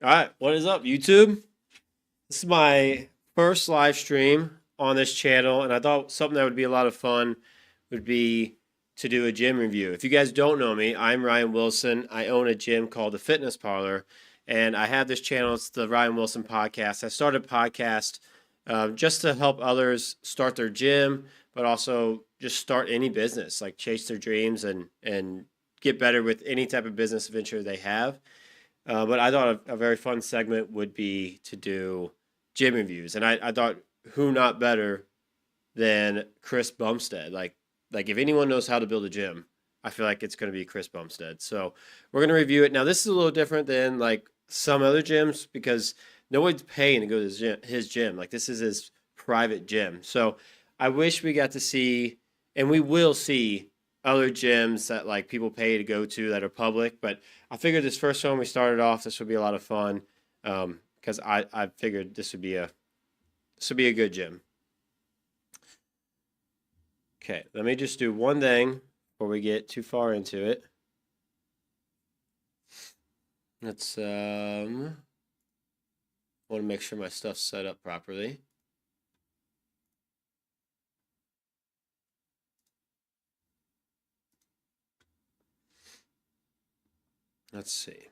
All right, what is up, YouTube? This is my first live stream on this channel, and I thought something that would be a lot of fun would be to do a gym review. If you guys don't know me, I'm Ryan Wilson. I own a gym called the Fitness Parlor, and I have this channel. It's the Ryan Wilson Podcast. I started a podcast just to help others start their gym, but also just start any business, like chase their dreams and get better with any type of business venture they have. But I thought a very fun segment would be to do gym reviews, and I thought who not better than Chris Bumstead. Like if anyone knows how to build a gym, I feel like it's going to be Chris Bumstead. So we're going to review it. Now this is a little different than like some other gyms because no one's paying to go to his gym. Like this is his private gym. So I wish we got to see, and we will see other gyms that like people pay to go to that are public, but I figured this first one we started off, this would be a lot of fun because I figured this would be a good gym. Okay, let me just do one thing before we get too far into it. Let's want to make sure my stuff's set up properly. Let's see.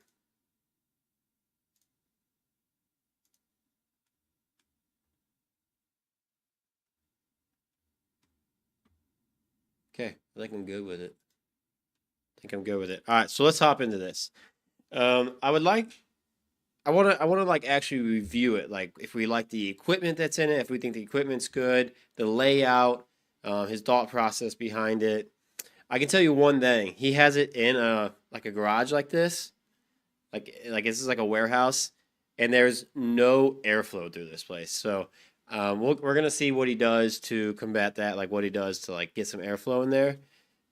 Okay, I think I'm good with it. All right, so let's hop into this. I would like, I want to like actually review it. Like if we like the equipment that's in it, if we think the equipment's good, the layout, his thought process behind it. I can tell you one thing. He has it in a like a garage like this, like this is like a warehouse, and there's no airflow through this place. So we're gonna see what he does to combat that, like what he does to like get some airflow in there,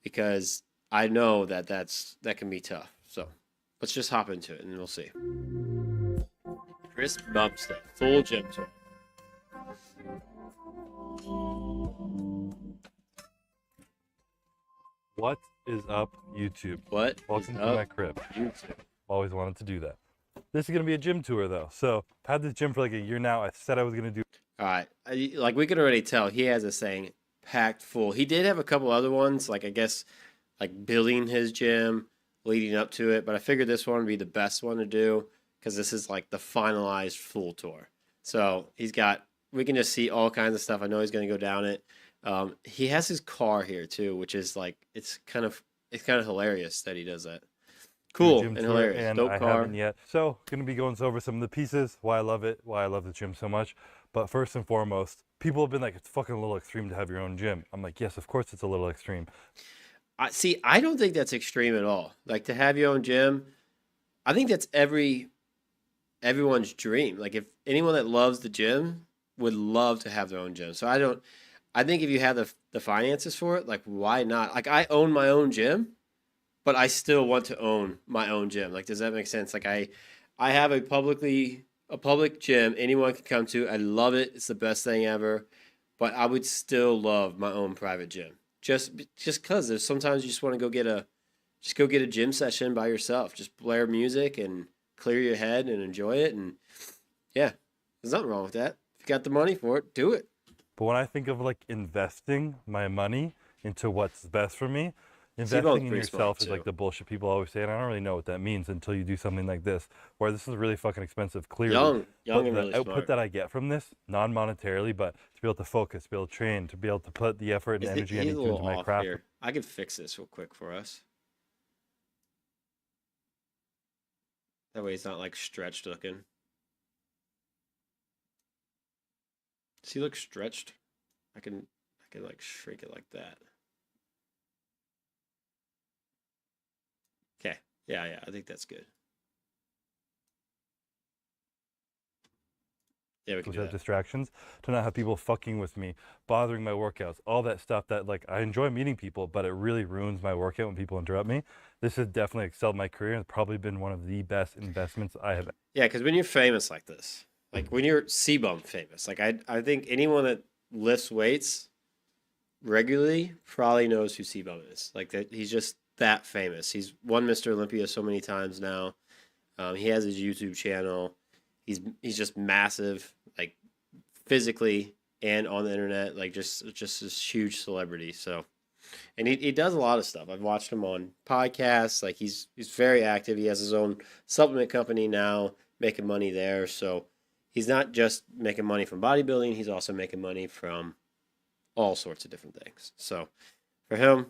because I know that can be tough. So let's just hop into it and we'll see. Chris Bumstead, full gym tour. What is up, YouTube? What? Welcome to my crib. YouTube. Always wanted to do that. This is gonna be a gym tour though. So I've had this gym for like a year now. I said I was gonna do. All right, like we can already tell, he has this thing packed full. He did have a couple other ones, like I guess, like building his gym, leading up to it. But I figured this one would be the best one to do because this is like the finalized full tour. So we can just see all kinds of stuff. I know he's gonna go down it. He has his car here too, which is like it's kind of hilarious that he does that. Cool Gym and tour, hilarious. and Dope I car. haven't yet. So gonna be going over some of the pieces, why I love it, why I love the gym so much. But first and foremost, people have been like, it's fucking a little extreme to have your own gym. I'm like, yes, of course it's a little extreme. I see. I don't think that's extreme at all. Like to have your own gym, I think that's everyone's dream. Like if anyone that loves the gym would love to have their own gym. So I don't. I think if you have the finances for it, like why not? Like I own my own gym, but I still want to own my own gym. Like does that make sense? Like I have a public gym anyone can come to. I love it. It's the best thing ever. But I would still love my own private gym. Just cuz there's sometimes you just want to go get a gym session by yourself. Just blare music and clear your head and enjoy it, and yeah, there's nothing wrong with that. If you got the money for it, do it. But when I think of like investing my money into what's best for me, C-Bone's investing in pretty smart yourself is like too. the bullshit people always say, and I don't really know what that means until you do something like this, where this is really fucking expensive, clearly. Young But and the really output smart. that I get from this, non-monetarily, but to be able to focus, to be able to train, to be able to put the effort and energy I He's need a to little into my off craft. here. I could fix this real quick for us. That way he's not like stretched looking. Does he look stretched? I can like shrink it like that. Okay. Yeah, yeah, I think that's good. Yeah, we can do Without that. distractions, to not have people fucking with me, bothering my workouts, all that stuff that like I enjoy meeting people, but it really ruins my workout when people interrupt me. This has definitely excelled my career and probably been one of the best investments I have. Yeah, because when you're famous like this, like when you're CBUM famous, like I think anyone that lifts weights regularly probably knows who CBUM is. Like that, he's just that famous. He's won Mr. Olympia so many times now. He has his YouTube channel. He's just massive, like physically and on the internet, like just this huge celebrity. So, and he does a lot of stuff. I've watched him on podcasts. Like he's very active. He has his own supplement company now, making money there. So he's not just making money from bodybuilding. He's also making money from all sorts of different things. So for him,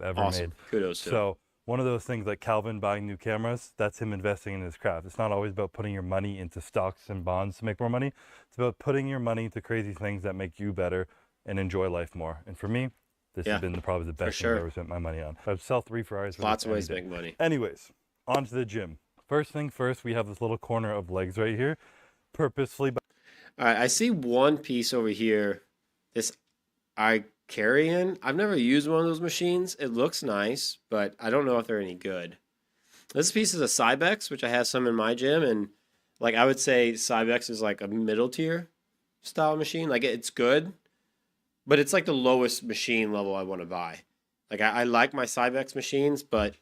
Ever awesome. made. Kudos to him. So one of those things like Calvin buying new cameras, that's him investing in his craft. It's not always about putting your money into stocks and bonds to make more money. It's about putting your money into crazy things that make you better and enjoy life more. And for me, this has been probably the best thing I've ever spent my money on. I'd sell 3 Ferraris for lots of ways to make money. Anyways, on to the gym. First thing first, we have this little corner of legs right here, purposefully. All right, I see one piece over here. This Icarian. I've never used one of those machines. It looks nice, but I don't know if they're any good. This piece is a Cybex, which I have some in my gym, and like I would say Cybex is like a middle tier style machine. Like it's good, but it's like the lowest machine level I want to buy. Like I like my Cybex machines, but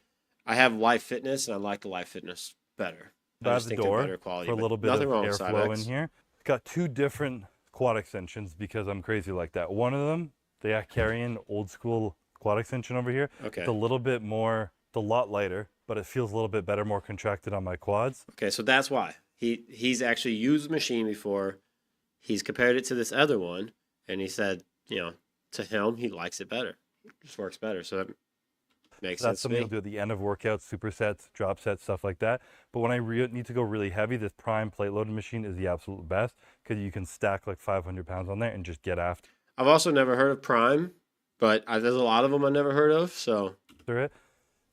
I have Life Fitness and I like the Life Fitness better. I just think they're better quality. For a little bit of airflow in here. Got 2 different quad extensions because I'm crazy like that. One of them, the Icarian old school quad extension over here. Okay. It's a little bit more, it's a lot lighter, but it feels a little bit better, more contracted on my quads. Okay, so that's why. He's actually used the machine before. He's compared it to this other one, and he said, you know, to him, he likes it better. It just works better. So that makes sense. That's something you'll do at the end of workouts, supersets, drop sets, stuff like that. But when I need to go really heavy, this Prime plate loaded machine is the absolute best because you can stack like 500 pounds on there and just get after. I've also never heard of Prime, but there's a lot of them I've never heard of. So. And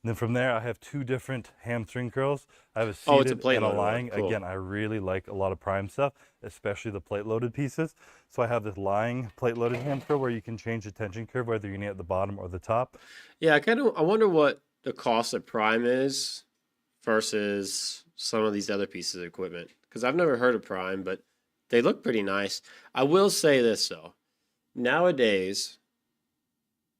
then from there, I have 2 different hamstring curls. I have a seated and a lying. Cool. Again, I really like a lot of Prime stuff, especially the plate-loaded pieces. So I have this lying plate-loaded hamster where you can change the tension curve, whether you need it at the bottom or the top. Yeah, I wonder what the cost of Prime is versus some of these other pieces of equipment. Because I've never heard of Prime, but they look pretty nice. I will say this, though. Nowadays,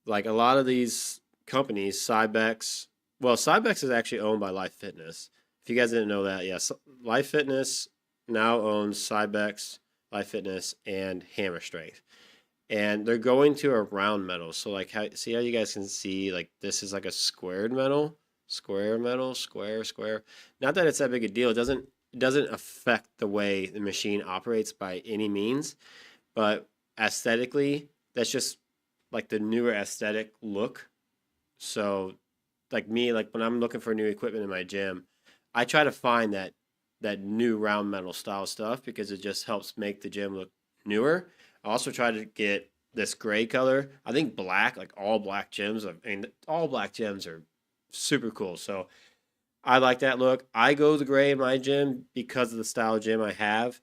like a lot of these companies, Cybex is actually owned by Life Fitness. If you guys didn't know that, yes, Life Fitness now owns Cybex, Life Fitness, and Hammer Strength. And they're going to a round metal. So like see how you guys can see, like this is like a square metal, square. Not that it's that big a deal. It doesn't affect the way the machine operates by any means, but aesthetically, that's just like the newer aesthetic look. So like me, like when I'm looking for new equipment in my gym, I try to find that new round metal style stuff because it just helps make the gym look newer. I also try to get this gray color. I think black, like all black gyms, all black gyms are super cool. So I like that look. I go the gray in my gym because of the style of gym I have.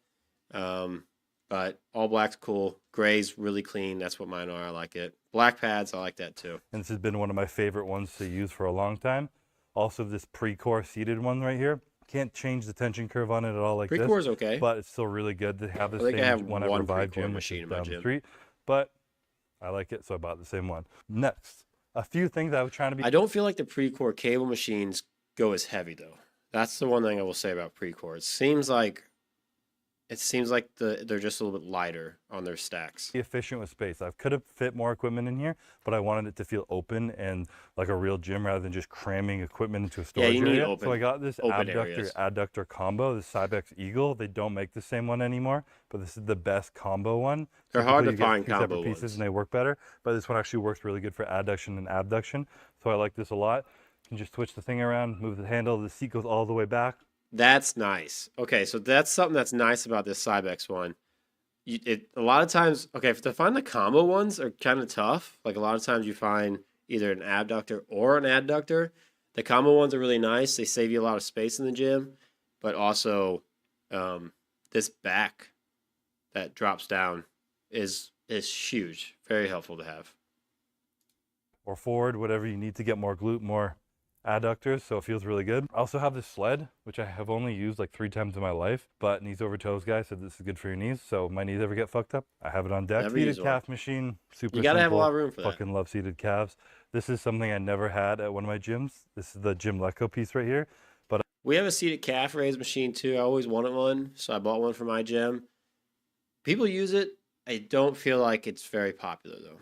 But all black's cool. Gray's really clean. That's what mine are. I like it. Black pads, I like that too. And this has been one of my favorite ones to use for a long time. Also, this Pre-Core seated one right here. Can't change the tension curve on it at all like this. Pre-Core's okay. But it's still really good to have the same one I Revive Gym machine down the street. But I like it, so I bought the same one. Next, a few things I was trying to be... I don't feel like the Pre-Core cable machines go as heavy, though. That's the one thing I will say about Pre-Core. It seems like they're just a little bit lighter on their stacks. Be efficient with space. I could have fit more equipment in here, but I wanted it to feel open and like a real gym rather than just cramming equipment into a storage area. Open, so I got this adductor combo, the Cybex Eagle. They don't make the same one anymore, but this is the best combo one. They're hard to find combo pieces ones. And they work better, but this one actually works really good for adduction and abduction. So I like this a lot. You can just switch the thing around, move the handle. The seat goes all the way back. That's nice. Okay, so that's something that's nice about this Cybex one. A lot of times, okay, to find the combo ones are kind of tough. Like a lot of times you find either an abductor or an adductor. The combo ones are really nice. They save you a lot of space in the gym, but also this back that drops down is huge. Very helpful to have. Or forward, whatever you need to get more glute, more adductors, so it feels really good. I also have this sled, which I have only used like 3 times in my life, but knees over toes guy said this is good for your knees, so my knees ever get fucked up, I have it on deck. Seated calf machine, super simple. You gotta have a lot of room for that. Fucking love seated calves. This is something I never had at one of my gyms. This is the Gym Leco piece right here, but We have a seated calf raise machine too. I always wanted one, so I bought one for my gym. People use it. I don't feel like it's very popular though.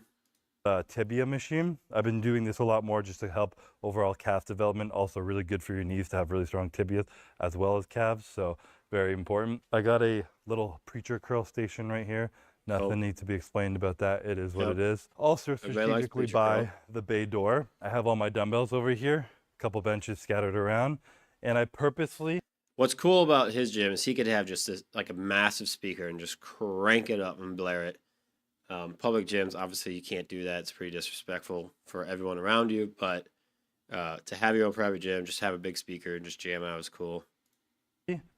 Tibia machine. I've been doing this a lot more just to help overall calf development. Also really good for your knees to have really strong tibias as well as calves. So very important. I got a little preacher curl station right here. Nothing Oh, needs to be explained about that. It is what yep. it is. Also Everybody likes strategically preacher curl. by the bay door, I have all my dumbbells over here, a couple benches scattered around, and I purposely What's cool about his gym is he could have just this, like a massive speaker and just crank it up and blare it. Public gyms, obviously, you can't do that. It's pretty disrespectful for everyone around you. But to have your own private gym, just have a big speaker and just jam out is cool.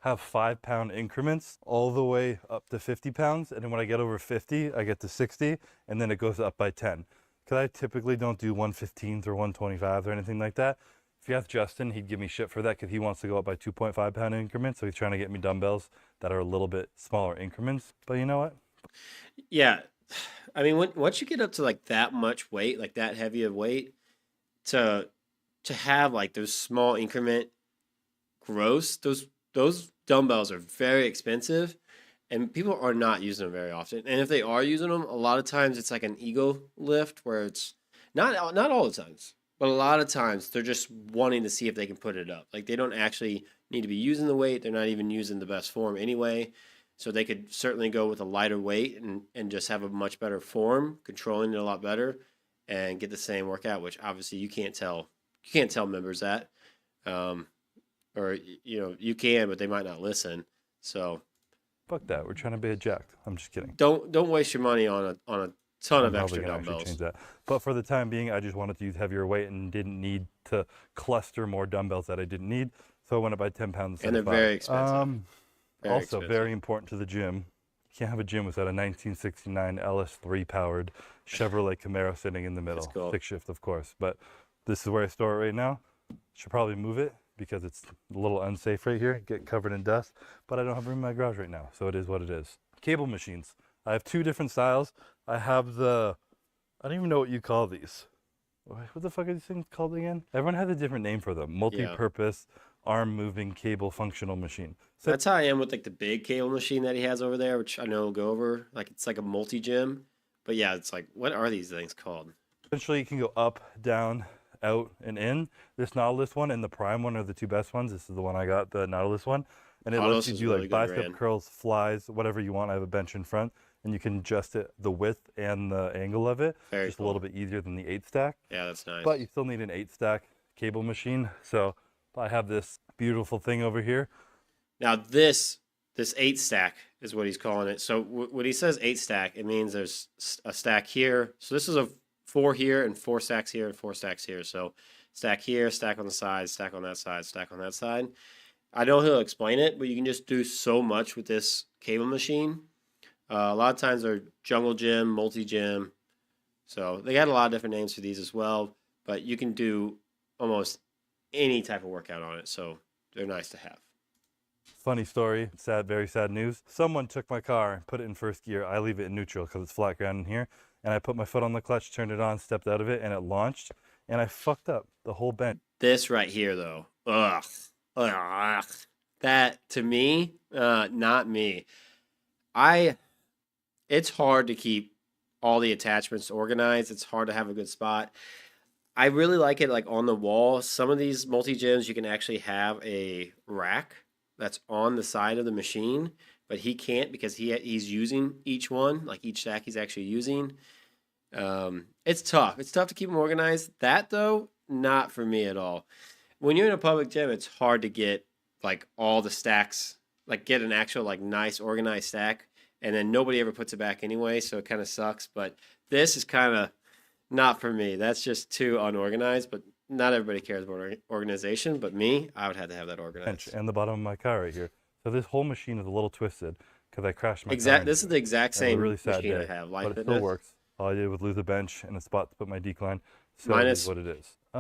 have 5 pound increments all the way up to 50 pounds. And then when I get over 50, I get to 60, and then it goes up by 10. Because I typically don't do 115s or 125s or anything like that. If you ask Justin, he'd give me shit for that because he wants to go up by 2.5 pound increments. So he's trying to get me dumbbells that are a little bit smaller increments. But you know what? Yeah, I mean, once you get up to like that much weight, like that heavy of weight, to have like those small increment gross, those dumbbells are very expensive, and people are not using them very often. And if they are using them, a lot of times it's like an ego lift where it's not all the times, but a lot of times they're just wanting to see if they can put it up. Like they don't actually need to be using the weight. They're not even using the best form anyway. So they could certainly go with a lighter weight and just have a much better form, controlling it a lot better, and get the same workout. Which obviously you can't tell members that, um, or you can, but they might not listen. So Fuck that. We're trying to be jacked. I'm just kidding. don't waste your money on a ton I'm of probably extra gonna actually dumbbells. change that. But for the time being, I just wanted to use heavier weight and didn't need to cluster more dumbbells that I didn't need. So I went up by 10 pounds instead And they're of 5. very expensive. Very Also, expensive. very important to the gym. You can't have a gym without a 1969 LS3 powered Chevrolet Camaro sitting in the That's middle. cool. Stick shift, of course. But this is where I store it right now. Should probably move it because it's a little unsafe right here. Get covered in dust. But I don't have room in my garage right now. So it is what it is. Cable machines. I have 2 different styles. I have I don't even know what you call these. What the fuck are these things called again? Everyone has a different name for them. Multi-purpose arm moving cable functional machine. So That's how I am with like the big cable machine that he has over there, which I know we'll go over. Like it's like a multi gym. But yeah, it's like what are these things called? essentially you can go up, down, out, and in. This Nautilus one and the Prime one are the 2 best ones. This is the one I got, the Nautilus one. And it Nautilus lets you is do really like good bicep brand. curls, flies, whatever you want. I have a bench in front and you can adjust it, the width and the angle of it. Very just cool. a little bit easier than the 8 stack. Yeah, that's nice. But you still need an 8 stack cable machine. So I have this beautiful thing over here. Now this 8 stack is what he's calling it. So when he says 8 stack, it means there's a stack here. So this is a 4 here and 4 stacks here and 4 stacks here. So stack here, stack on the side, stack on that side, stack on that side. I know he'll explain it, but you can just do so much with this cable machine. A lot of times they're jungle gym, multi gym. So they got a lot of different names for these as well. But you can do almost any type of workout on it. So they're nice to have. Funny story, sad, very sad news. Someone took my car, put it in first gear. I leave it in neutral because it's flat ground in here. And I put my foot on the clutch, turned it on, stepped out of it, and it launched. And I fucked up the whole bench. This right here, though, ugh, ugh, that to me, not me. It's hard to keep all the attachments organized. It's hard to have a good spot. I really like it like on the wall. Some of these multi gyms you can actually have a rack that's on the side of the machine, but he can't because he's using each one, like each stack he's actually using. It's tough. It's tough to keep them organized. That though, not for me at all. When you're in a public gym, it's hard to get like all the stacks, like get an actual like nice organized stack, and then nobody ever puts it back anyway, so it kind of sucks. But this is kind of not for me. That's just too unorganized. But not everybody cares about organization. But me, I would have to have that organized. And the bottom of my car right here. So this whole machine is a little twisted because I crashed my car. This is the exact into it. It was same a really sad machine day, I have. but it Fitness. still works. All I did was lose a bench and a spot to put my decline. So Mine it is- is what it is. I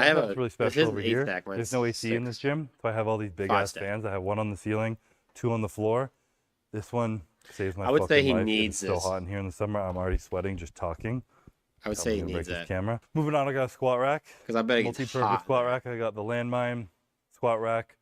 have what's a really this special is over an here. 8-stack. Mine's There's no AC in 6. this gym, so I have all these big 5 ass stack. fans. I have one on the ceiling, 2 on the floor. This one saves my I would say fucking he life. needs It's so this. hot in here in the summer. I'm already sweating just talking. I would I'm say he gonna break needs this that camera. Moving on, I got a squat rack. because I bet it gets Multi-purpose hot. squat rack. I got the landmine squat rack.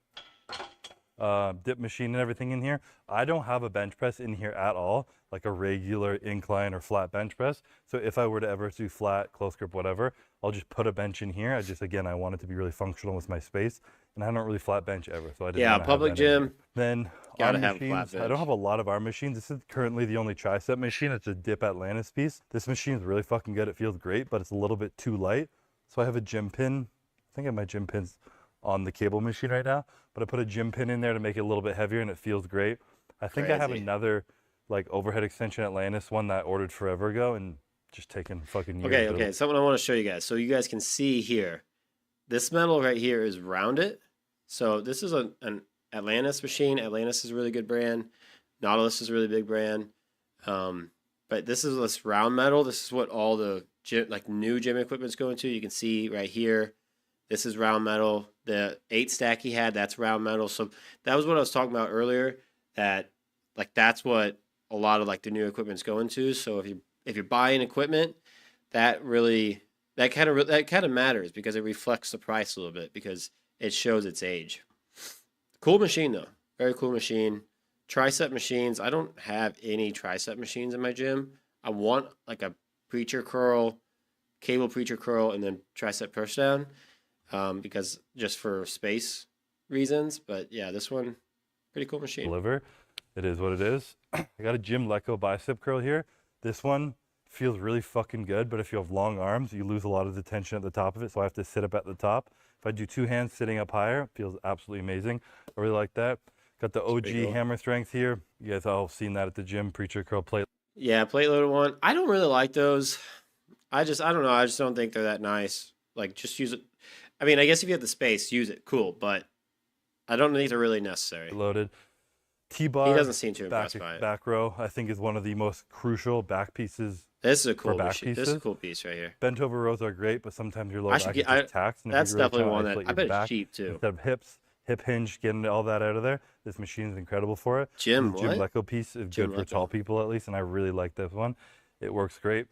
dip machine and everything in here. I don't have a bench press in here at all, like a regular incline or flat bench press. So if I were to ever do flat, close grip, whatever, I'll just put a bench in here. Again, I want it to be really functional with my space, and I don't really flat bench ever, so I didn't Yeah, want to have public that in here. gym, Then gotta arm have a flat machines, I don't bench. have a lot of arm machines. This is currently the only tricep machine. It's a Dip Atlantis piece. This machine is really fucking good. It feels great, but it's a little bit too light. So I have a gym pin. I think I have my gym pins on the cable machine right now, but I put a gym pin in there to make it a little bit heavier, and it feels great. I think I have Crazy. another like overhead extension Atlantis one that I ordered forever ago and just taken fucking years to build. Okay, something I want to show you guys. So you guys can see here, this metal right here is rounded. So this is an Atlantis machine. Atlantis is a really good brand. Nautilus is a really big brand. But this is this round metal. This is what all the gym, like new gym equipment's going to. You can see right here. This is round metal. The 8 stack he had, that's round metal. So that was what I was talking about earlier. That like that's what a lot of like the new equipment's going to. So if you're buying equipment, that kind of matters because it reflects the price a little bit because it shows its age. Cool machine though, very cool machine. Tricep machines. I don't have any tricep machines in my gym. I want like a preacher curl, cable preacher curl, and then tricep push down. Because just for space reasons. But yeah, this one, pretty cool machine. Deliver. It is what it is. I got a Jim Lecco bicep curl here. This one feels really fucking good, but if you have long arms, you lose a lot of the tension at the top of it, so I have to sit up at the top. If I do 2 hands sitting up higher, it feels absolutely amazing. I really like that. Got the OG cool. hammer strength here. You guys all seen that at the gym, preacher curl plate. Yeah, plate loaded one. I don't really like those. I don't know. I just don't think they're that nice. Like, just use it. I mean, I guess if you have the space, use it. Cool, but I don't think they're really necessary. Loaded. T-bar. He doesn't seem too impressed by it. Back row, I think, is one of the most crucial back pieces. This is a cool back machine. pieces. This is a cool piece right here. Bent over rows are great, but sometimes your low back is just taxed. And That's if you really definitely one trying to that isolate I bet your back, it's cheap too. instead of hips, hip hinge, getting all that out of there. This machine is incredible for it. The Jim Lecco piece is good for tall people at least, and I really like this one. It works great.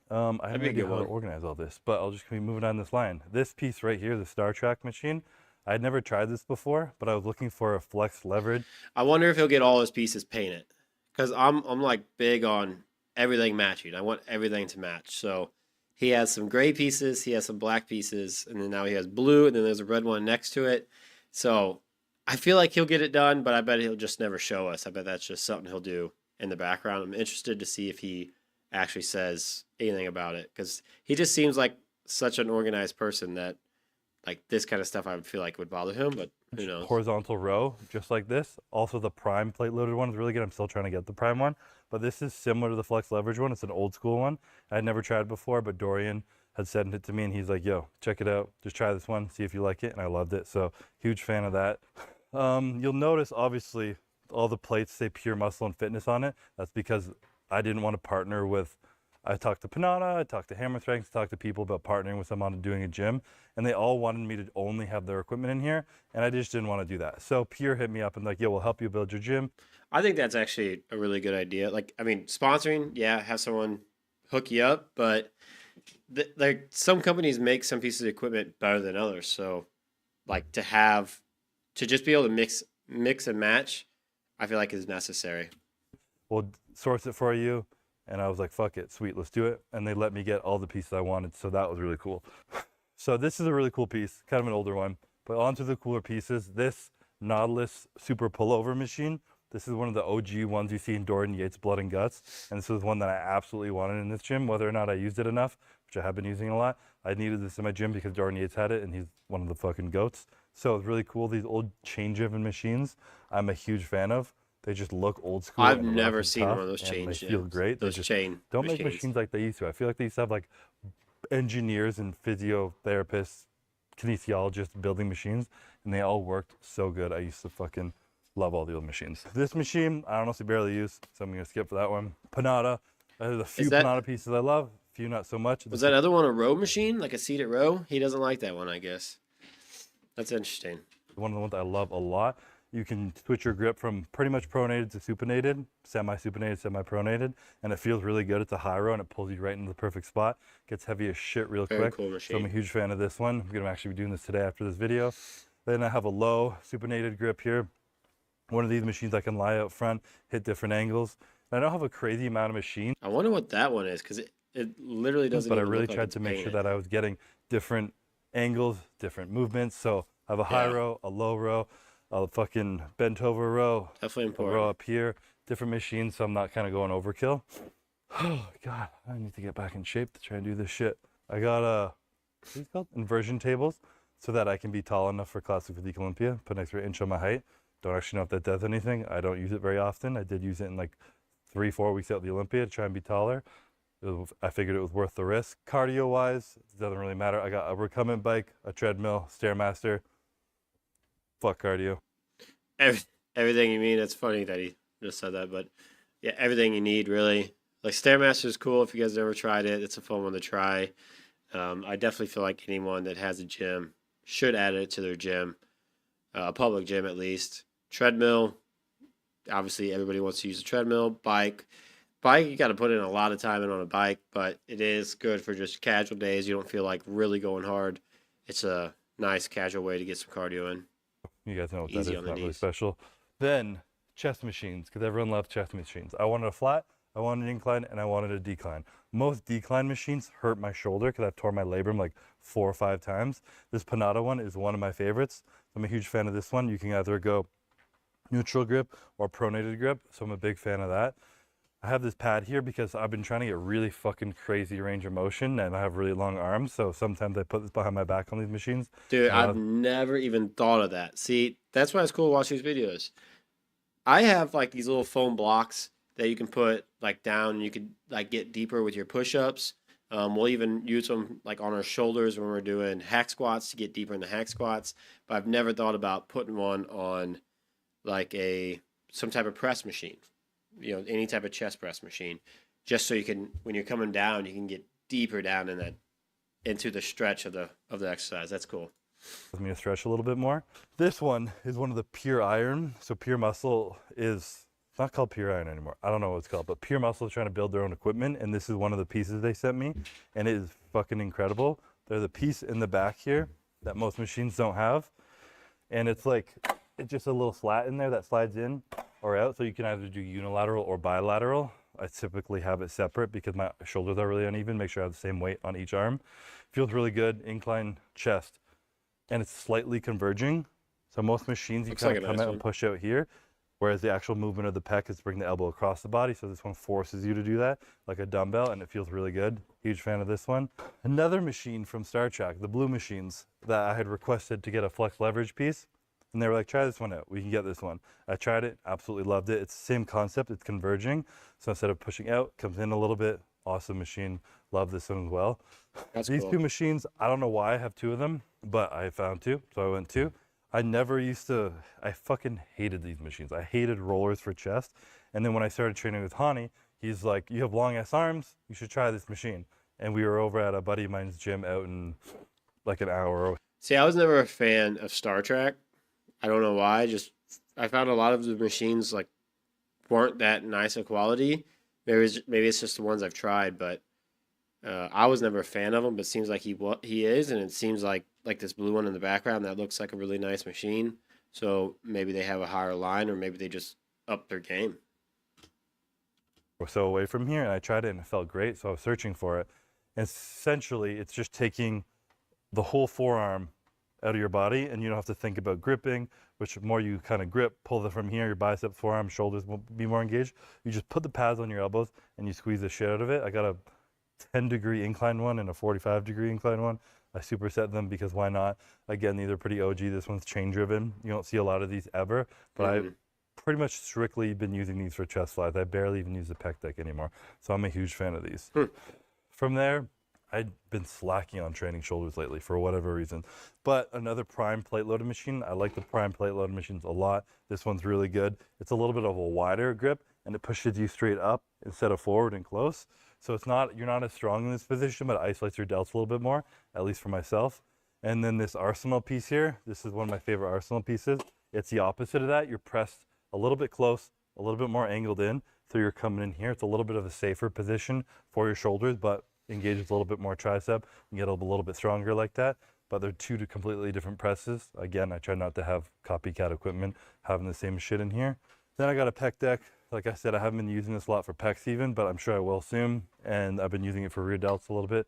I have no idea how to organize all this, but I'll just be moving on this line. This piece right here, the Star Trek machine, I had never tried this before, but I was looking for a flex leverage. I wonder if he'll get all his pieces painted, because I'm like big on everything matching. I want everything to match. So he has some gray pieces, he has some black pieces, and then now he has blue, and then there's a red one next to it. So I feel like he'll get it done, but I bet he'll just never show us. I bet that's just something he'll do in the background. I'm interested to see if he actually says anything about it, because he just seems like such an organized person that like this kind of stuff I would feel like would bother him, but who knows. Horizontal row, just like this. Also the prime plate loaded one is really good. I'm still trying to get the prime one, but this is similar to the flex leverage one. It's an old school one. I had never tried it before, but Dorian had sent it to me and he's like, yo, check it out. Just try this one, see if you like it. And I loved it. So huge fan of that. You'll notice obviously all the plates say Pure Muscle and Fitness on it. That's because I didn't want to partner with, I talked to Panada, I talked to Hammer Strength, talked to people about partnering with someone on doing a gym, and they all wanted me to only have their equipment in here, and I just didn't want to do that. So Pure hit me up and like, yeah, we'll help you build your gym. I think that's actually a really good idea. Like, I mean, sponsoring, yeah, have someone hook you up, but like some companies make some pieces of equipment better than others. So, like to just be able to mix and match, I feel like is necessary. We'll source it for you. And I was like, fuck it, sweet, let's do it. And they let me get all the pieces I wanted, so that was really cool. So this is a really cool piece, kind of an older one. But onto the cooler pieces, this Nautilus Super Pullover machine. This is one of the OG ones you see in Dorian Yates' Blood and Guts. And this was one that I absolutely wanted in this gym, whether or not I used it enough, which I have been using a lot. I needed this in my gym because Dorian Yates had it, and he's one of the fucking goats. So it's really cool. These old chain-driven machines, I'm a huge fan of. They just look old school. I've never seen one of those chain. They feel great. Those chain don't machines. make machines like they used to. I feel like they used to have like engineers and physiotherapists, kinesiologists building machines, and they all worked so good. I used to fucking love all the old machines. This machine, I honestly barely use, so I'm gonna skip for that one. Panada. There's a few Panada pieces I love, a few not so much. Was that other one a row machine, like a seated row? He doesn't like that one, I guess. That's interesting. One of the ones I love a lot. You can switch your grip from pretty much pronated to supinated, semi-supinated, semi-pronated, and it feels really good. It's a high row and it pulls you right into the perfect spot. Gets heavy as shit real quick. Cool machine. So I'm a huge fan of this one. I'm gonna actually be doing this today after this video. Then I have a low supinated grip here. One of these machines I can lie out front, hit different angles. And I don't have a crazy amount of machines, I wonder what that one is because it literally doesn't but I even really look like tried it's to make sure painted. that I was getting different angles, different movements. So I have a high Yeah, row, a low row, a fucking bent over row, definitely a row important. up here, different machines, so I'm not kind of going overkill. Oh God, I need to get back in shape to try and do this shit. I got what's it called? Inversion tables, so that I can be tall enough for Classic Physique Olympia, put an extra inch on my height. Don't actually know if that does anything. I don't use it very often. I did use it in like 3-4 weeks out of the Olympia to try and be taller. I figured it was worth the risk. Cardio wise, it doesn't really matter. I got a recumbent bike, a treadmill, Stairmaster. Fuck cardio. Every, everything you mean. It's funny that he just said that, but yeah, everything you need really. Like Stairmaster is cool if you guys never tried it. It's a fun one to try. I definitely feel like anyone that has a gym should add it to their gym, a public gym at least. Treadmill, obviously everybody wants to use a treadmill. Bike, you got to put in a lot of time in on a bike, but it is good for just casual days. You don't feel like really going hard. It's a nice casual way to get some cardio in. You guys know what that Easy is, on the not really knees. special. Then chest machines, because everyone loves chest machines. I wanted a flat, I wanted an incline, and I wanted a decline. Most decline machines hurt my shoulder because I've torn my labrum like 4 or 5 times. This Panada one is one of my favorites. I'm a huge fan of this one. You can either go neutral grip or pronated grip, so I'm a big fan of that. I have this pad here because I've been trying to get really fucking crazy range of motion and I have really long arms, so sometimes I put this behind my back on these machines. Dude, And I've never even thought of that. See, that's why it's cool to watch these videos. I have like these little foam blocks that you can put like down and you could like get deeper with your push-ups. We'll even use them like on our shoulders when we're doing hack squats to get deeper in the hack squats. But I've never thought about putting one on like a some type of press machine, any type of chest press machine, just so you can when you're coming down, you can get deeper down in that into the stretch of the exercise. That's cool. me to stretch a little bit more. This one is one of the Pure Iron. So Pure Muscle is it's not called Pure Iron anymore. I don't know what it's called, but Pure Muscle is trying to build their own equipment, and this is one of the pieces they sent me, and it is fucking incredible. There's a piece in the back here that most machines don't have, and it's like it's just a little slat in there that slides in or out, so you can either do unilateral or bilateral. I typically have it separate because my shoulders are really uneven. Make sure I have the same weight on each arm. Feels really good. Incline chest, and it's slightly converging. So most machines you Looks kind like of a come nice out and one. push out here, whereas the actual movement of the pec is to bring the elbow across the body. So this one forces you to do that like a dumbbell, and it feels really good. Huge fan of this one. Another machine from Star Trek, the blue machines that I had requested to get a flex leverage piece. And they were like, try this one out. We can get this one. I tried it, absolutely loved it. It's the same concept, it's converging. So instead of pushing out, comes in a little bit. Awesome machine. Love this one as well. That's These cool. two machines, I don't know why I have 2 of them, but I found 2, so I went 2. I never used to, I fucking hated these machines. I hated rollers for chest. And then when I started training with Hani, he's like, you have long ass arms, you should try this machine. And we were over at a buddy of mine's gym out in like an hour. See, I was never a fan of Star Trek. I don't know why. Just I found a lot of the machines like weren't that nice of quality. Maybe it's just the ones I've tried, but I was never a fan of him, but it seems like he is, and it seems like this blue one in the background that looks like a really nice machine. So maybe they have a higher line, or maybe they just up their game. Or so away from here, and I tried it and it felt great, so I was searching for it. And essentially, it's just taking the whole forearm out of your body, and you don't have to think about gripping, which the more you kind of grip, pull it from here, your biceps, forearm, shoulders will be more engaged. You just put the pads on your elbows and you squeeze the shit out of it. I got a 10-degree incline one and a 45-degree incline one. I superset them because why not? Again, these are pretty OG. This one's chain driven. You don't see a lot of these ever, but Hmm. I've pretty much strictly been using these for chest flies. I barely even use the pec deck anymore. So I'm a huge fan of these. Hmm. From there, I'd been slacking on training shoulders lately for whatever reason. But another prime plate loaded machine. I like the prime plate loaded machines a lot. This one's really good. It's a little bit of a wider grip and it pushes you straight up instead of forward and close. So you're not as strong in this position, but it isolates your delts a little bit more, at least for myself. And then this Arsenal piece here, this is one of my favorite Arsenal pieces. It's the opposite of that. You're pressed a little bit close, a little bit more angled in. So you're coming in here. It's a little bit of a safer position for your shoulders, but engages a little bit more tricep and get a little bit stronger like that. but they're two completely different presses. Again, I try not to have copycat equipment having the same shit in here. Then I got a pec deck. Like I said, I haven't been using this a lot for pecs even, but I'm sure I will soon. And I've been using it for rear delts a little bit.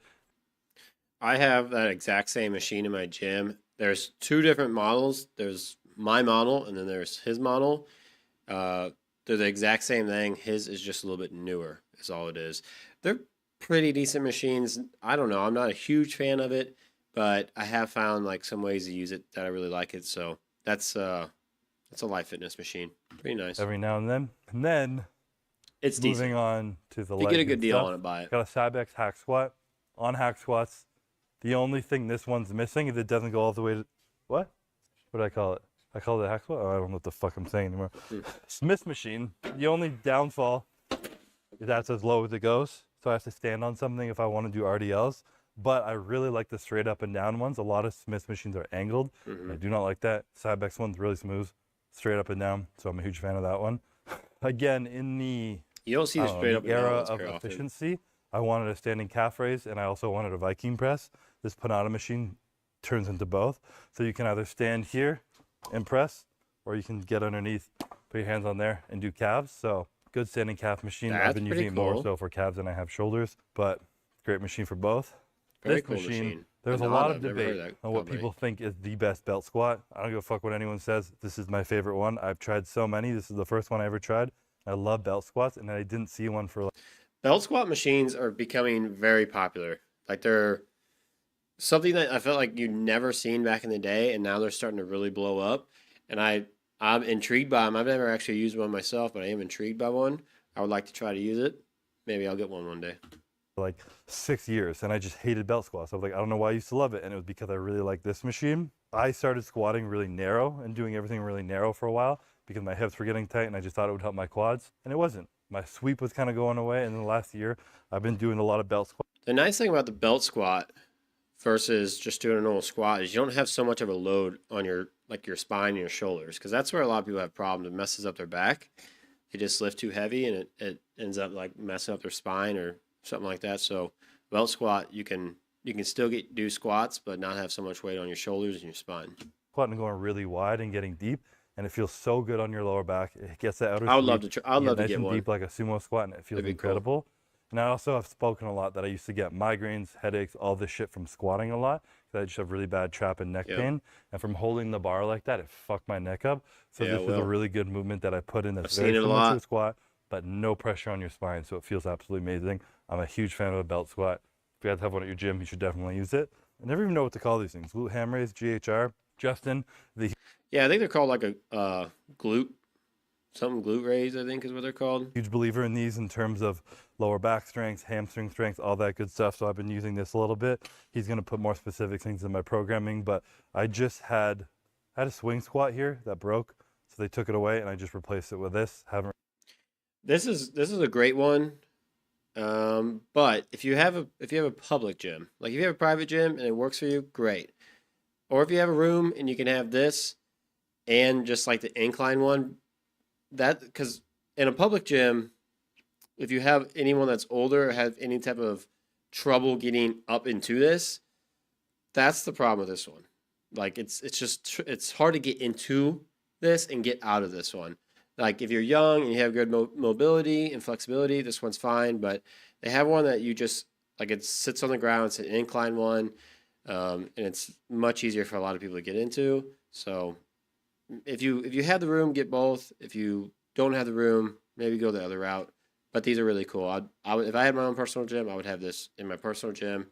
I have that exact same machine in my gym. There's two different models. There's my model and then there's his model. They're the exact same thing. His is just a little bit newer, is all it is. They're pretty decent machines. I don't know. I'm not a huge fan of it, but I have found like some ways to use it that I really like it. So that's a Life Fitness machine. Pretty nice. Every now and then. And then It's moving decent. on to the If you get a good deal on it, buy it. Got a Cybex hack squat. On hack squats, the only thing this one's missing is it doesn't go all the way to what? What do I call it? I call it a hack squat? Oh, I don't know what the fuck I'm saying anymore. Smith machine. The only downfall is that's as low as it goes. So I have to stand on something if I want to do RDLs. But I really like the straight up and down ones. A lot of Smith machines are angled. I do not like that. Cybex one's really smooth, straight up and down. So I'm a huge fan of that one. Again, in the You don't see the straight up and down era ones of very often. efficiency, I wanted a standing calf raise and I also wanted a Viking press. This Panada machine turns into both. So you can either stand here and press, or you can get underneath, put your hands on there and do calves. So good standing calf machine. I've been using it more so for calves than I have shoulders, but great machine for both. Very This cool machine, there's a lot of debate that on what company. people think is the best belt squat. I don't give a fuck what anyone says. This is my favorite one. I've tried so many. This is the first one I ever tried. I love belt squats, and I didn't see one for like Belt squat machines are becoming very popular. Like they're something that I felt like you'd never seen back in the day, and now they're starting to really blow up. And I'm intrigued by them. I've never actually used one myself, but I am intrigued by one. I would like to try to use it. Maybe I'll get one day. 6 years, and I just hated belt squats. I was like, I don't know why I used to love it, and it was because I really liked this machine. I started squatting really narrow and doing everything really narrow for a while because my hips were getting tight, and I just thought it would help my quads, and it wasn't. My sweep was kind of going away, and in the last year, I've been doing a lot of belt squats. The nice thing about the belt squat versus just doing a normal squat is you don't have so much of a load on your spine and your shoulders, because that's where a lot of people have problems. It messes up their back. They just lift too heavy, and it ends up like messing up their spine or something like that. So belt squat, you can still do squats, but not have so much weight on your shoulders and your spine. Squatting and going really wide and getting deep, and it feels so good on your lower back. It gets that outer. I would love sweep. to. I'd love to nice get and one. deep like a sumo squat, and it feels That'd be cool. incredible. And I also have spoken a lot that I used to get migraines, headaches, all this shit from squatting a lot. Because I just have really bad trap and neck pain, and from holding the bar like that, it fucked my neck up. So this is a really good movement that I put in that's very similar to a squat, but no pressure on your spine, so it feels absolutely amazing. I'm a huge fan of a belt squat. If you guys have one at your gym, you should definitely use it. I never even know what to call these things. Glute ham raise, GHR. Justin, Yeah, I think they're called like a glute raise, I think is what they're called. Huge believer in these in terms of lower back strength, hamstring strength, all that good stuff. So I've been using this a little bit. He's going to put more specific things in my programming, but I just had a swing squat here that broke, so they took it away and I just replaced it with this. This is a great one. But if you have a public gym, like if you have a private gym and it works for you, great. Or if you have a room and you can have this and just like the incline one, because in a public gym, if you have anyone that's older or have any type of trouble getting up into this, that's the problem with this one. Like it's hard to get into this and get out of this one. Like if you're young and you have good mobility and flexibility, this one's fine. But they have one that you just like it sits on the ground. It's an incline one, and it's much easier for a lot of people to get into. So if you have the room, get both. If you don't have the room, maybe go the other route. But these are really cool. I would, if I had my own personal gym, I would have this in my personal gym,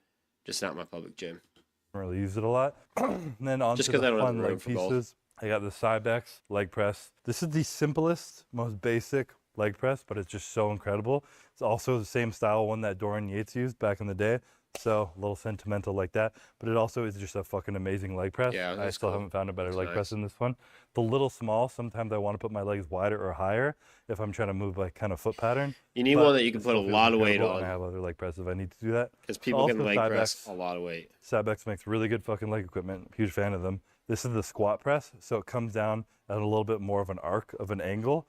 just not my public gym. I don't really use it a lot. And then on Just to 'cause I the don't have fun the room leg for both. pieces. I got the Cybex leg press. This is the simplest, most basic leg press, but it's just so incredible. It's also the same style one that Dorian Yates used back in the day. So a little sentimental like that, but it also is just a fucking amazing leg press. Yeah, I still cool. haven't found a better That's leg press than this one. The little small, sometimes I want to put my legs wider or higher if I'm trying to move like kind of foot pattern. You need But one that you can it put a still feels lot of weight incredible, and on, I have other leg presses if I need to do that. because people can Also, leg press Cybex. a lot of weight. Cybex makes really good fucking leg equipment. Huge fan of them. This is the squat press, so it comes down at a little bit more of an arc of an angle.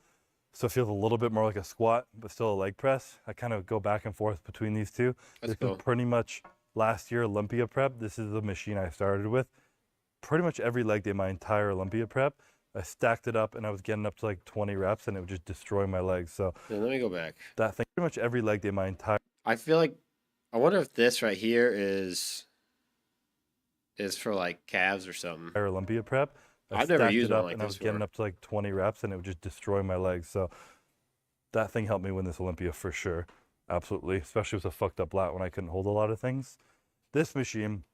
So it feels a little bit more like a squat, but still a leg press. I kind of go back and forth between these two. That's This cool. can pretty much last year Olympia prep. This is the machine I started with. Pretty much every leg day, my entire Olympia prep, I stacked it up and I was getting up to like 20 reps and it would just destroy my legs. So Then let me go back. that thing, pretty much every leg day, my entire I feel like I wonder if this right here is for like calves or something. Olympia prep, I I've never stacked used it one up like and I this was getting before. up to like 20 reps and it would just destroy my legs. So that thing helped me win this Olympia for sure. Absolutely. Especially with a fucked up lat when I couldn't hold a lot of things. This machine,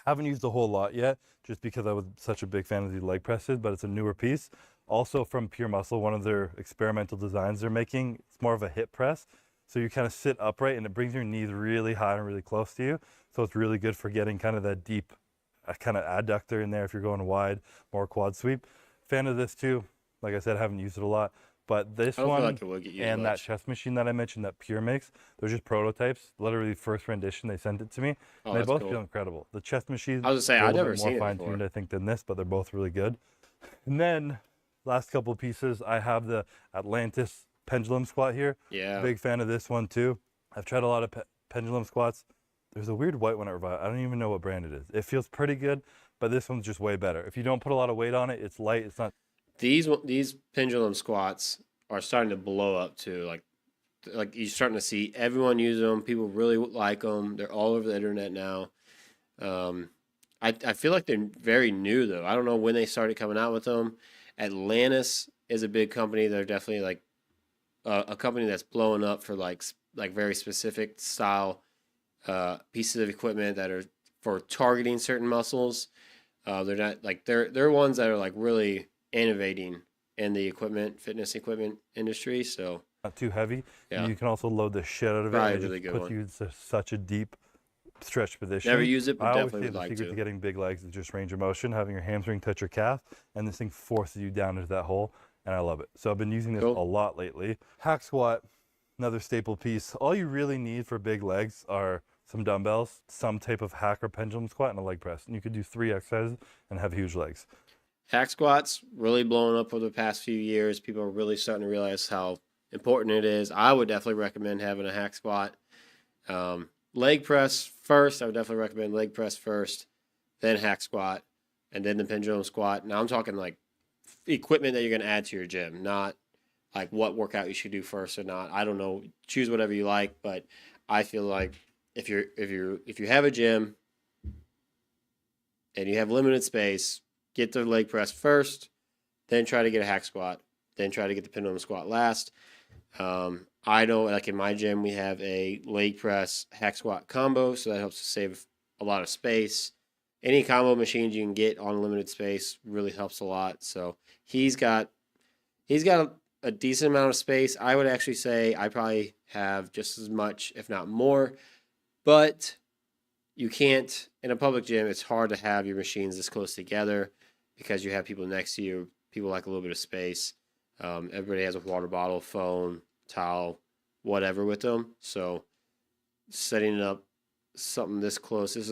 haven't used a whole lot yet just because I was such a big fan of the leg presses, but it's a newer piece. Also from Pure Muscle, one of their experimental designs they're making, it's more of a hip press. So you kind of sit upright and it brings your knees really high and really close to you. So it's really good for getting kind of that deep kind of adductor in there if you're going wide, more quad sweep. Fan of this too. Like I said, I haven't used it a lot. But this I don't feel one like it would get used and that much. chest machine that I mentioned that Pure makes, they're just prototypes. Literally first rendition, they sent it to me. Oh, And they that's both cool. feel incredible. The chest machine, I was gonna say a I've little never bit more seen it fine-tuned, before. I think, than this, but they're both really good. And then last couple of pieces, I have the Atlantis pendulum squat here. Yeah. Big fan of this one too. I've tried a lot of pendulum squats. There's a weird white one at Revive. I don't even know what brand it is. It feels pretty good, but this one's just way better. If you don't put a lot of weight on it, it's light. It's not These pendulum squats are starting to blow up too. Like you're starting to see everyone use them. People really like them. They're all over the internet now. Um, I feel like they're very new though. I don't know when they started coming out with them. Atlantis is a big company. They're definitely like a company that's blowing up for like very specific style pieces of equipment that are for targeting certain muscles. They're not like they're ones that are like really innovating in the fitness equipment industry. So too heavy. yeah, You can also load the shit out of it, probably and a it really just good puts one. you into such a deep stretch Never position. use it, I but always definitely say would the like secret to to. getting big legs is just range of motion, having your hamstring touch your calf, and this thing forces you down into that hole, and I love it. So I've been using this a Cool. lot lately. Hack squat, another staple piece. All you really need for big legs are some dumbbells, some type of hack or pendulum squat, and a leg press. And you could do 3 exercises and have huge legs. Hack squats really blowing up over the past few years. People are really starting to realize how important it is. I would definitely recommend having a hack squat. Leg press first. I would definitely recommend leg press first, then hack squat, and then the pendulum squat. Now I'm talking like equipment that you're going to add to your gym, not like what workout you should do first or not. I don't know. Choose whatever you like, but I feel like if you have a gym and you have limited space, get the leg press first, then try to get a hack squat, then try to get the pendulum squat last. I know, like in my gym, we have a leg press hack squat combo, so that helps to save a lot of space. Any combo machines you can get on limited space really helps a lot. So he's got a decent amount of space. I would actually say I probably have just as much, if not more, but you can't in a public gym. It's hard to have your machines this close together because you have people next to you. People like a little bit of space. Everybody has a water bottle, phone, towel, whatever with them. So setting it up something this close is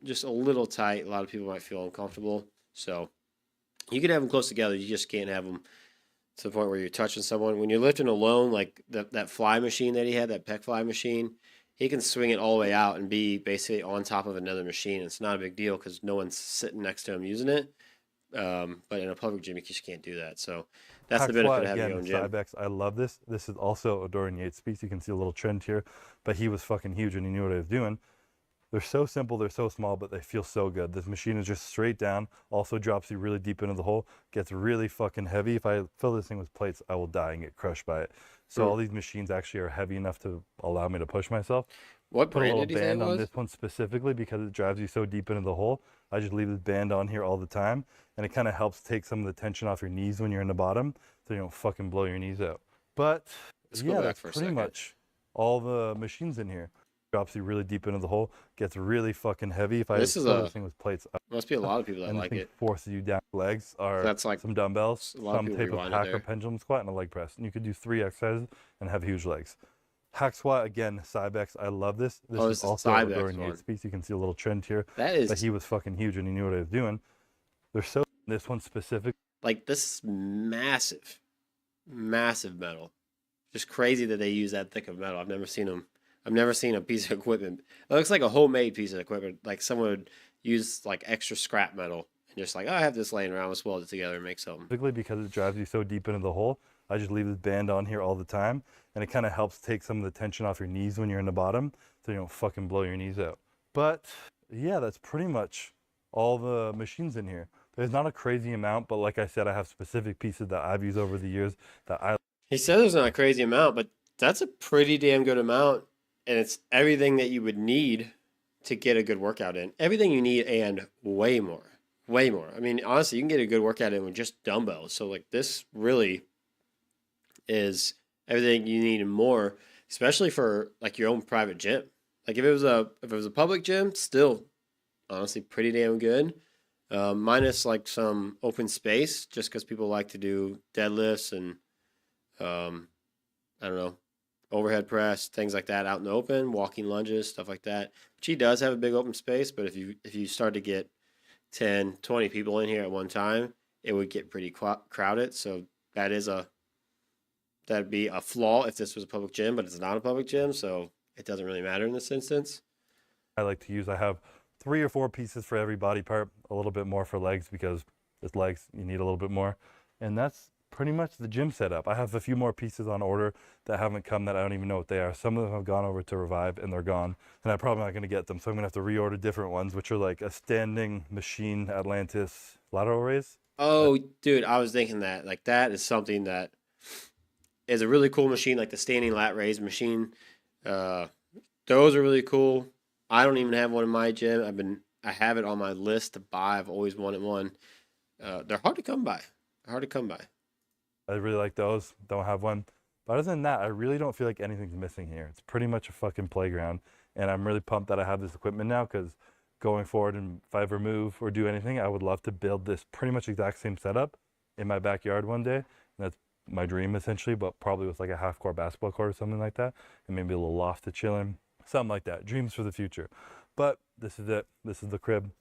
just a little tight. A lot of people might feel uncomfortable. So you can have them close together. You just can't have them to the point where you're touching someone. When you're lifting alone, like that fly machine that he had, that pec fly machine, he can swing it all the way out and be basically on top of another machine. It's not a big deal because no one's sitting next to him using it. But in a public gym, you just can't do that. So that's the Hack benefit squat of having your again, own gym. Cybex. I love this. This is also a Dorian Yates piece. You can see a little trend here, but he was fucking huge and he knew what he was doing. They're so simple, they're so small, but they feel so good. This machine is just straight down, also drops you really deep into the hole, gets really fucking heavy. If I fill this thing with plates, I will die and get crushed by it. So all these machines actually are heavy enough to allow me to push myself. What Put a brand little did he say it band on was? this one specifically because it drives you so deep into the hole. I just leave this band on here all the time, and it kind of helps take some of the tension off your knees when you're in the bottom, so you don't fucking blow your knees out. But Let's go yeah, back that's for a pretty second. much all the machines in here. Drops you really deep into the hole, gets really fucking heavy. If I This is fill this thing with plates, must be a lot of people that and this like thing it. forces you down. Legs So are that's like some dumbbells, a lot of some people type of rewind it hack or there. pendulum squat, and a leg press. And you could do 3 exercises and have huge legs. Hack squat again, Cybex. I love this. This Oh, is this is also a Cybex Dorian one. Yates piece. You can see a little trend here, That but is he was fucking huge and he knew what he was doing. They're so this one specific. like this is massive, massive metal. Just crazy that they use that thick of metal. I've never seen them I've never seen a piece of equipment. It looks like a homemade piece of equipment. Like someone would use like extra scrap metal and just like, oh, I have this laying around. Let's weld it together and make something. Typically, because it drives you so deep into the hole, I just leave this band on here all the time, and it kind of helps take some of the tension off your knees when you're in the bottom, so you don't fucking blow your knees out. But yeah, that's pretty much all the machines in here. There's not a crazy amount, but like I said, I have specific pieces that I've used over the years that I He said there's not a crazy amount, but that's a pretty damn good amount. And it's everything that you would need to get a good workout in. Everything you need and way more. Way more. I mean, honestly, you can get a good workout in with just dumbbells. So, like, this really is everything you need and more, especially for like your own private gym. Like, if it was a public gym, still honestly pretty damn good. Minus like some open space, just because people like to do deadlifts and um, I don't know, overhead press, things like that out in the open, walking lunges, stuff like that. But she does have a big open space, but if you start to get 10, 20 people in here at one time, it would get pretty crowded. So that is a that'd be a flaw if this was a public gym, but it's not a public gym, so it doesn't really matter in this instance. like to use. I have 3 or 4 pieces for every body part, a little bit more for legs because it's legs, you need a little bit more. And that's pretty much the gym setup. I have a few more pieces on order that haven't come that I don't even know what they are. Some of them have gone over to Revive and they're gone, and I'm probably not going to get them. So I'm going to have to reorder different ones, which are like a standing machine Atlantis lateral raise. Oh, dude, I was thinking that like that is something that is a really cool machine, like the standing lat raise machine. Uh, those are really cool. I don't even have one in my gym. I have it on my list to buy. I've always wanted one. They're hard to come by. Hard to come by. I really like those. Don't have one. But other than that, I really don't feel like anything's missing here. It's pretty much a fucking playground. And I'm really pumped that I have this equipment now because going forward, and if I ever move or do anything, I would love to build this pretty much exact same setup in my backyard one day. And that's my dream essentially, but probably with like a half court basketball court or something like that. And maybe a little loft to chill in. Something like that. Dreams for the future. But this is it. This is the crib,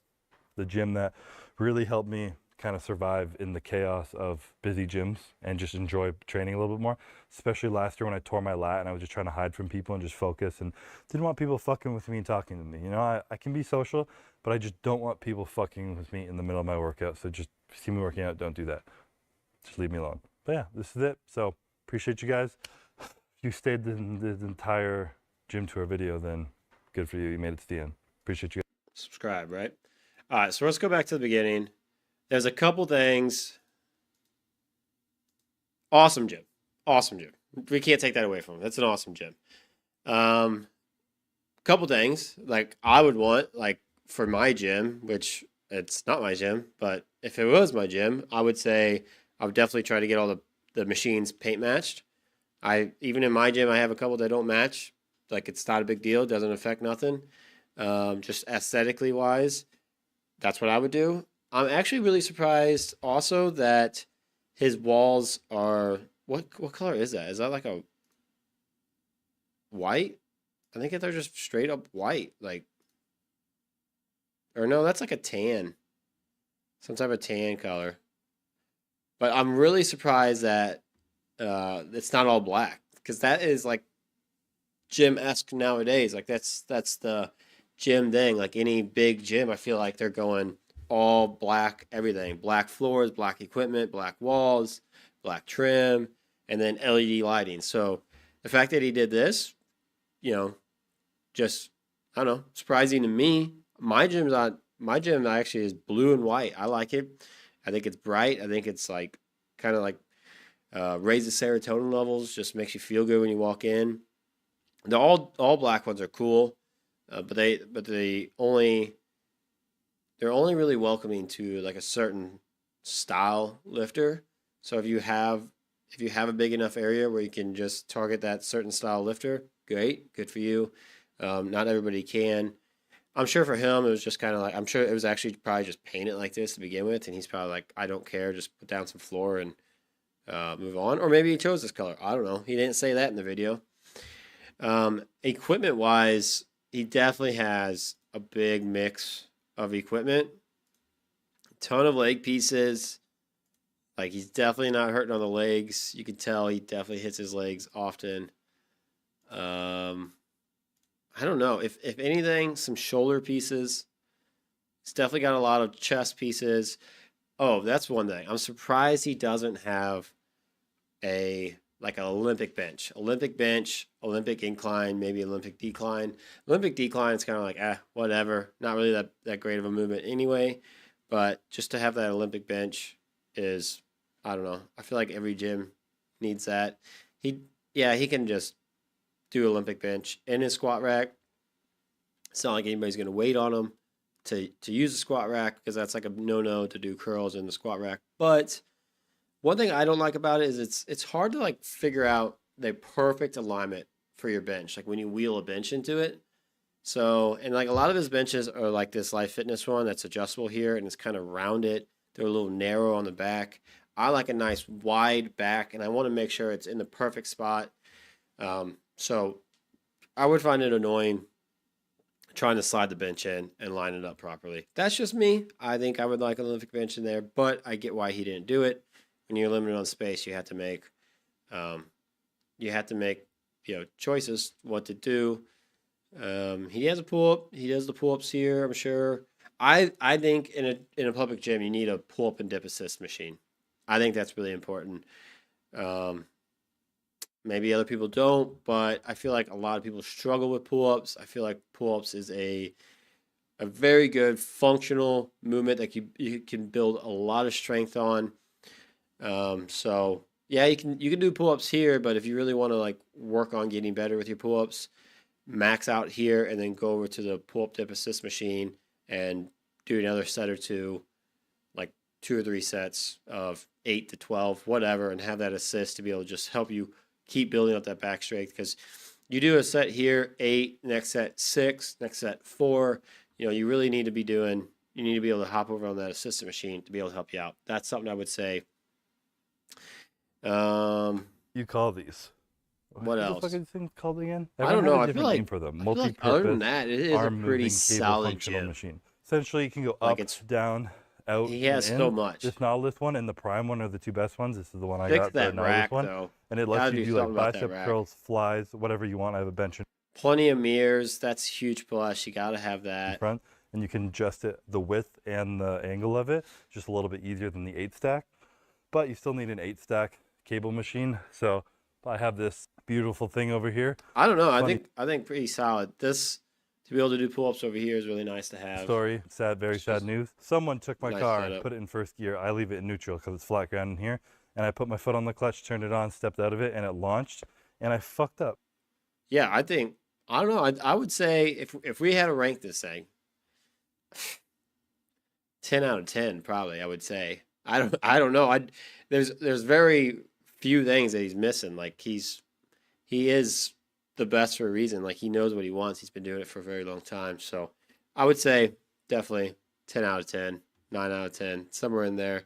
the gym that really helped me kind of survive in the chaos of busy gyms and just enjoy training a little bit more. Especially last year when I tore my lat and I was just trying to hide from people and just focus and didn't want people fucking with me and talking to me. You know, I can be social, but I just don't want people fucking with me in the middle of my workout. So just if you see me working out, don't do that. Just leave me alone. But yeah, this is it. So appreciate you guys. If you stayed in this entire gym tour video, then good for you. You made it to the end. Appreciate you. Subscribe, right? All right, so let's go back to the beginning. There's a couple things. Awesome gym. Awesome gym. We can't take that away from him. That's an awesome gym. Um, Couple things like I would want like for my gym, which it's not my gym, but if it was my gym, I would say I would definitely try to get all the machines paint matched. I even in my gym I have a couple that don't match. Like it's not a big deal, doesn't affect nothing. Just aesthetically wise, that's what I would do. I'm actually really surprised also that his walls are what color is that? Is that like a white? I think they're just straight up white. Like or no, that's like a tan. Some type of tan color. But I'm really surprised that it's not all black because that is like gym esque nowadays. Like that's the gym thing. Like any big gym, I feel like they're going all black, everything, black floors, black equipment, black walls, black trim, and then LED lighting. So the fact that he did this, you know, just I don't know, surprising to me. My gym actually is blue and white. I like it. I think it's bright. I think it's like kind of like raises serotonin levels. Just makes you feel good when you walk in. The all black ones are cool, but they're only really welcoming to like a certain style lifter. So if you have a big enough area where you can just target that certain style lifter, great, good for you. Not everybody can. I'm sure for him it was just kind of like I'm sure it was actually probably just painted like this to begin with, and he's probably like, I don't care, just put down some floor and move on. Or maybe he chose this color. I don't know. He didn't say that in the video. Equipment wise, he definitely has a big mix of equipment. Ton of leg pieces. Like he's definitely not hurting on the legs. You can tell he definitely hits his legs often. Um, I don't know. If anything, some shoulder pieces. It's definitely got a lot of chest pieces. Oh, that's one thing. I'm surprised he doesn't have a like an Olympic bench. Olympic bench, Olympic incline, maybe Olympic decline. Olympic decline is kind of like, whatever. Not really that great of a movement anyway. But just to have that Olympic bench is, I don't know. I feel like every gym needs that. He, yeah, he can just do Olympic bench in his squat rack. It's not like anybody's going to wait on him to use the squat rack because that's like a no-no to do curls in the squat rack. But one thing I don't like about it is it's hard to like figure out the perfect alignment for your bench. Like when you wheel a bench into it. So, and like a lot of his benches are like this Life Fitness one that's adjustable here and it's kind of rounded. They're a little narrow on the back. I like a nice wide back and I want to make sure it's in the perfect spot. So I would find it annoying trying to slide the bench in and line it up properly. That's just me. I think I would like an Olympic bench in there, but I get why he didn't do it. When you're limited on space, you have to make, choices what to do. He has a pull up. He does the pull ups here. I'm sure. I think in a public gym you need a pull up and dip assist machine. I think that's really important. Maybe other people don't, but I feel like a lot of people struggle with pull-ups. I feel like pull-ups is a very good functional movement that you can build a lot of strength on. So yeah, you can do pull-ups here, but if you really want to like work on getting better with your pull-ups, max out here and then go over to the pull-up dip assist machine and do another set or two, like 2 or 3 sets of 8 to 12, whatever, and have that assist to be able to just help you keep building up that back strength because you do a set here 8, next set 6, next set 4. You really need to be doing. You need to be able to hop over on that assistant machine to be able to help you out. That's something I would say. You call these. What else? What the fuck are these things called again? I don't know. I feel like for them. multi-purpose Other than that, it is a arm pretty moving solid functional gym. machine. Essentially, you can go Like up, down, out. He has and so in. much. This Nautilus one and the Prime one are the 2 best ones. This is the one I Fix got. that the Nautilus rack one, though. and it lets Gotta you do do like something about that bicep rack. curls, flies, whatever you want. I have a bench in Plenty of mirrors. That's huge plus. You gotta have that. front, and you can adjust it the width and the angle of it. Just a little bit easier than the 8 stack, but you still need an 8 stack cable machine. So I have this beautiful thing over here. I don't know. I think pretty solid. This to be able to do pull-ups over here is really nice to have. Story, sad, very sad news. Someone took my nice car setup. and put it in first gear. I leave it in neutral because it's flat ground in here. And I put my foot on the clutch, turned it on, stepped out of it, and it launched. And I fucked up. Yeah, I don't know. I would say if we had to rank this thing, 10 out of 10 probably. I would say. I don't know. There's very few things that he's missing. Like he is the best for a reason. Like he knows what he wants. He's been doing it for a very long time. So I would say definitely 10 out of 10, 9 out of 10, somewhere in there.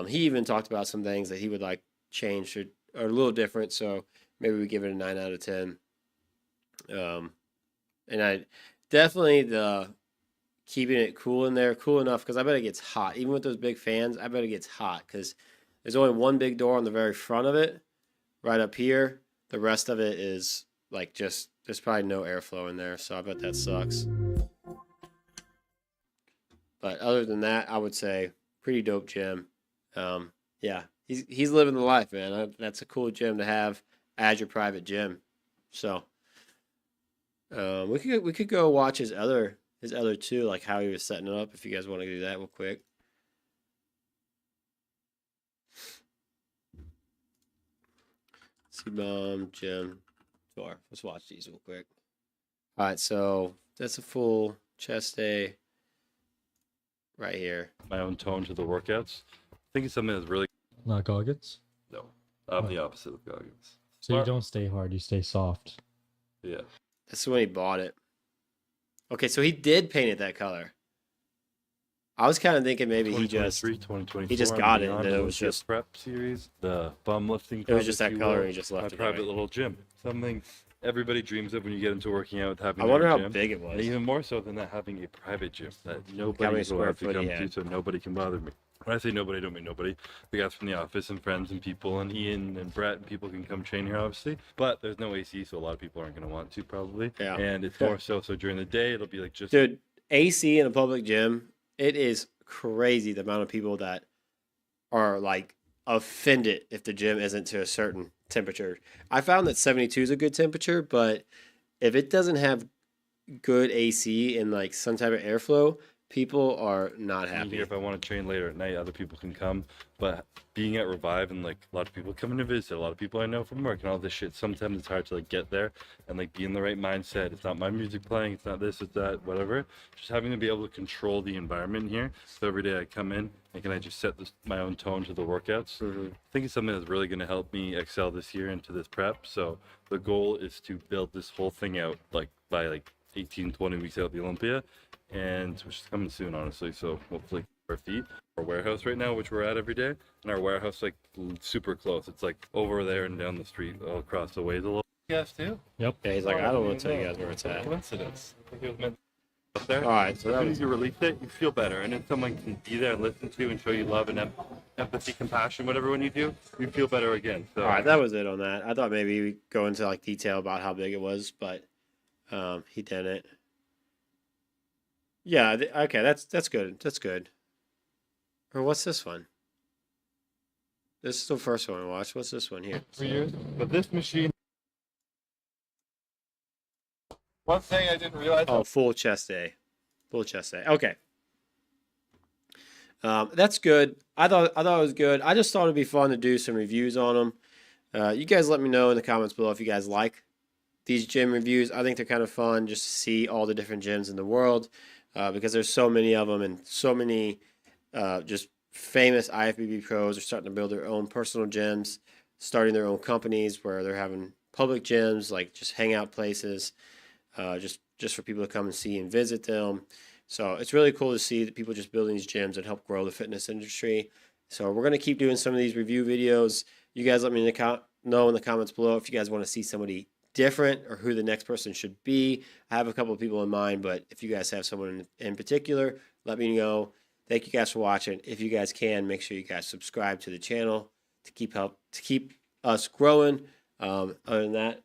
He even talked about some things that he would like change or a little different. So maybe we give it a 9 out of 10. And I definitely the keeping it cool in there, cool enough because I bet it gets hot. Even with those big fans, I bet it gets hot because there's only one big door on the very front of it, right up here. The rest of it is like just there's probably no airflow in there, so I bet that sucks. But other than that, I would say pretty dope gym. Yeah, he's living the life, man. That's a cool gym to have as your private gym. So we could go watch his other 2, like how he was setting it up. If you guys want to do that real quick. CBUM gym tour. Let's watch these real quick. All right, so that's a full chest day right here. My own tone to the workouts. I think it's something that's really... Not Goggins? No, I'm the opposite of Goggins. So you don't stay hard, you stay soft. Yeah. That's when he bought it. Okay, so he did paint it that color. I was kind of thinking maybe he just 2024, he just got it and then it was just prep series, the bum lifting. it was just that color and he just left my it. private Right. little gym. Something everybody dreams of when you get into working out, having. I wonder their how gym. big it And was. even more so than that, having a private gym that many nobody will square have to foot he come to, had. so nobody can bother me. When I say nobody, I don't mean nobody. The guys from the office and friends and people and Ian and Brett and people can come train here, obviously. But there's no AC, so a lot of people aren't going to want to probably. Yeah. And it's more so during the day, it'll be like just. Dude, AC in a public gym, it is crazy the amount of people that are like offended if the gym isn't to a certain temperature. I found that 72 is a good temperature, but if it doesn't have good AC and like some type of airflow, people are not Here, happy. if I want to train later at night, other people can come. But being at Revive and like a lot of people coming to visit, a lot of people I know from work and all this shit, sometimes it's hard to like get there and like be in the right mindset. It's not my music playing, it's not this, it's that, whatever. Just having to be able to control the environment here. So every day I come in and can I just set my own tone to the workouts. I think it's something that's really going to help me excel this year into this prep. So the goal is to build this whole thing out like by like 18, 20 weeks out of the Olympia, and which is coming soon, honestly. So hopefully our feet, our warehouse right now, which we're at every day, and our warehouse like super close. It's like over there and down the street, all across the ways a little. Yes, too. Yep. Yeah, he's like, I don't want to tell you guys where it's at. Coincidence. I think it was meant up there. All right, so As that soon was as you release it, you feel better, and if someone can be there and listen to and show you love and empathy, compassion, whatever when you do, you feel better again. So all right. That was it on that. I thought maybe we'd go into like detail about how big it was, but he didn't. Yeah. Okay. That's good. That's good. Or what's this one? This is the first one I watched. What's this one here? 3 years, but this machine. One thing I didn't realize. Oh, full chest day. Full chest day. Okay. That's good. I thought it was good. I just thought it'd be fun to do some reviews on them. You guys let me know in the comments below if you guys like these gym reviews. I think they're kind of fun just to see all the different gyms in the world because there's so many of them and so many just famous IFBB pros are starting to build their own personal gyms, starting their own companies where they're having public gyms, like just hangout places, just for people to come and see and visit them. So it's really cool to see that people just building these gyms that help grow the fitness industry. So we're going to keep doing some of these review videos. You guys let me know in the comments below if you guys want to see somebody different or who the next person should be. I have a couple of people in mind, but if you guys have someone in particular, let me know. Thank you guys for watching. If you guys can, make sure you guys subscribe to the channel to keep us growing. Other than that,